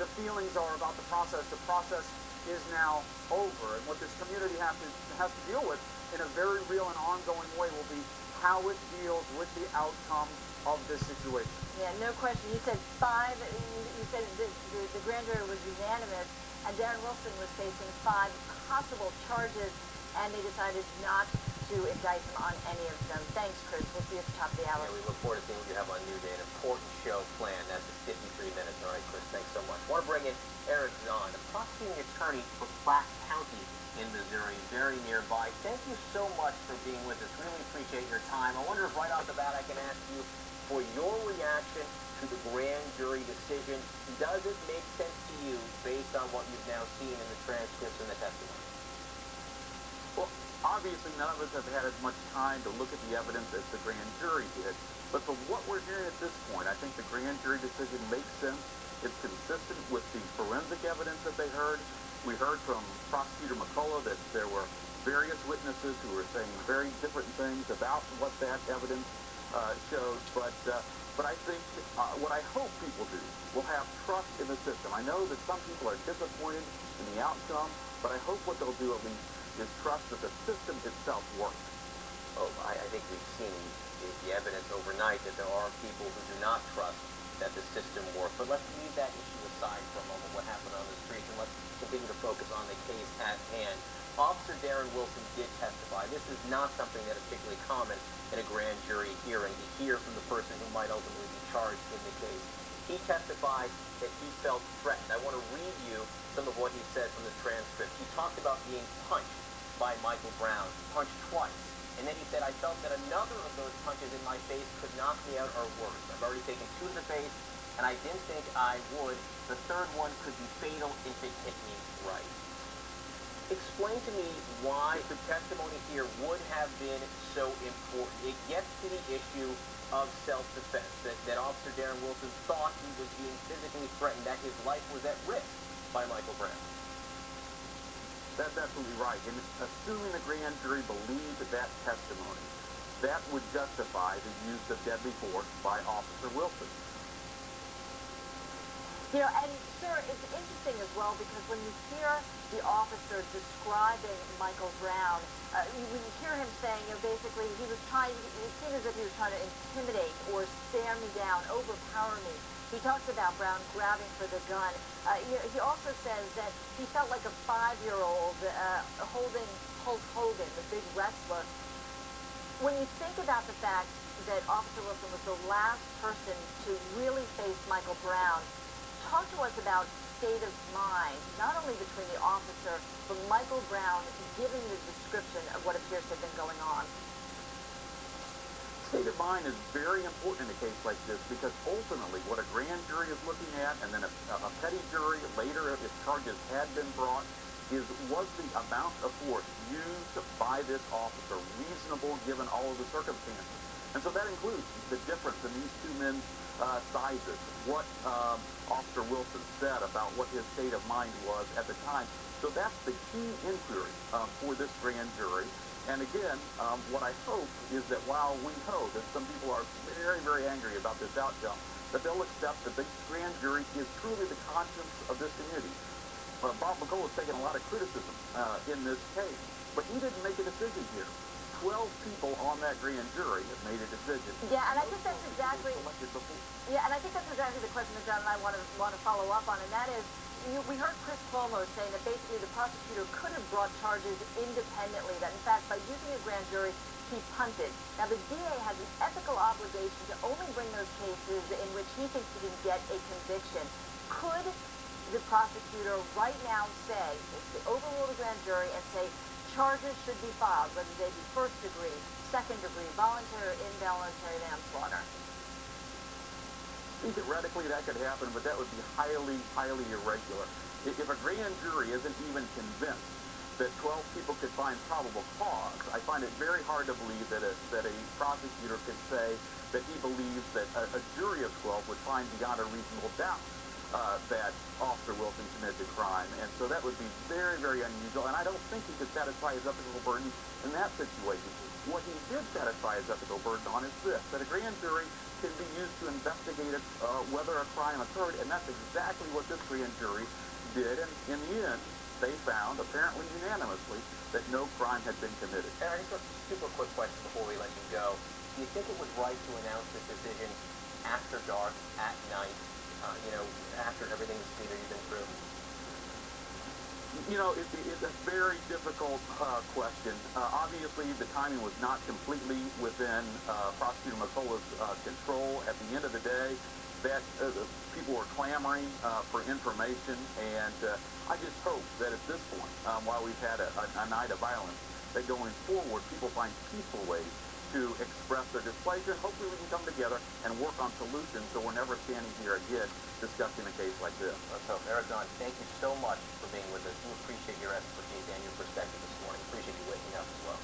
the feelings are about the process. The process is now over, and what this community has to deal with in a very real and ongoing way will be how it deals with the outcome of this situation. Yeah, no question. You said five. You said the grand jury was unanimous, and Darren Wilson was facing 5 possible charges, and they decided not to indict him on any of them. Thanks, Chris. We'll see you at the top of the hour. Yeah, we look forward to seeing what you have on New Day. An important show planned. That's at 53 minutes. All right, Chris, thanks so much. I want to bring in Eric Zahn, the prosecuting attorney for Platte County in Missouri, very nearby. Thank you so much for being with us. Really appreciate your time. I wonder if right off the bat I can ask you for your reaction to the grand jury decision. Does it make sense to you based on what you've now seen in the transcripts and the testimony? Well, obviously none of us have had as much time to look at the evidence as the grand jury did. But from what we're hearing at this point, I think the grand jury decision makes sense. It's consistent with the forensic evidence that they heard. We heard from Prosecutor McCullough that there were various witnesses who were saying very different things about what that evidence showed. But I think what I hope people do will have trust in the system. I know that some people are disappointed in the outcome, but I hope what they'll do at least is trust that the system itself works. Oh, I think we've seen the evidence overnight that there are people who do not trust that the system works. But let's leave that issue aside for a moment, what happened on the streets, and let's continue to focus on the case at hand. Officer Darren Wilson did testify. This is not something that is particularly common in a grand jury hearing, to hear from the person who might ultimately be charged in the case. He testified that he felt threatened. I want to read you some of what he said from the transcript. He talked about being punched by Michael Brown, punched twice. And then he said, I felt that another of those punches in my face could knock me out or worse. I've already taken 2 in the face, and I didn't think I would. The third one could be fatal if it hit me right. Explain to me why the testimony here would have been so important. It gets to the issue of self-defense, that Officer Darren Wilson thought he was being physically threatened, that his life was at risk by Michael Brown. That's absolutely right. And assuming the grand jury believed that testimony, that would justify the use of deadly force by Officer Wilson. You know, and sir, it's interesting as well because when you hear the officer describing Michael Brown, when you hear him saying, you know, basically he was trying, it seemed as if he was trying to intimidate or stare me down, overpower me. He talks about Brown grabbing for the gun. He also says that he felt like a 5-year-old holding Hulk Hogan, the big wrestler. When you think about the fact that Officer Wilson was the last person to really face Michael Brown, talk to us about state of mind, not only between the officer, but Michael Brown giving the description of what appears to have been going on. State of mind is very important in a case like this because ultimately what a grand jury is looking at, and then a petty jury later if charges had been brought, is was the amount of force used by this officer reasonable given all of the circumstances. And so that includes the difference in these 2 men's sizes, what Officer Wilson said about what his state of mind was at the time. So that's the key inquiry for this grand jury. And again, what I hope is that while we know that some people are very, very angry about this outcome, that they'll accept that the grand jury is truly the conscience of this community. Bob McCullough has taken a lot of criticism in this case, but he didn't make a decision here. 12 people on that grand jury have made a decision. Yeah, and I think that's exactly. Yeah, and I think that's exactly the question that John and I want to follow up on, and that is, we heard Chris Cuomo saying that basically the prosecutor could have brought charges independently, that in fact by using a grand jury, he punted. Now the DA has an ethical obligation to only bring those cases in which he thinks he can get a conviction. Could the prosecutor right now say, overrule the grand jury and say, charges should be filed, whether they be first degree, second degree, voluntary or involuntary manslaughter? Theoretically, that could happen, but that would be highly, highly irregular. If a grand jury isn't even convinced that 12 people could find probable cause, I find it very hard to believe that a prosecutor could say that he believes that a jury of 12 would find beyond a reasonable doubt that Officer Wilson committed the crime. And so that would be very, very unusual, and I don't think he could satisfy his ethical burden in that situation. What he did satisfy his ethical burden on is this, that a grand jury can be used to investigate whether a crime occurred, and that's exactly what this grand jury did. And in the end, they found, apparently unanimously, that no crime had been committed. And I just have a super quick question before we let you go. Do you think it was right to announce this decision after dark, at night, after everything you've been through? It's a very difficult question. Obviously, the timing was not completely within Prosecutor McCullough's control. At the end of the day, that people were clamoring for information, and I just hope that at this point, while we've had a night of violence, that going forward, people find peaceful ways to express their displeasure. Hopefully we can come together and work on solutions so we're never standing here again discussing a case like this. Let's hope. Ferguson, thank you so much for being with us. We appreciate your expertise and your perspective this morning. Appreciate you waking up as well.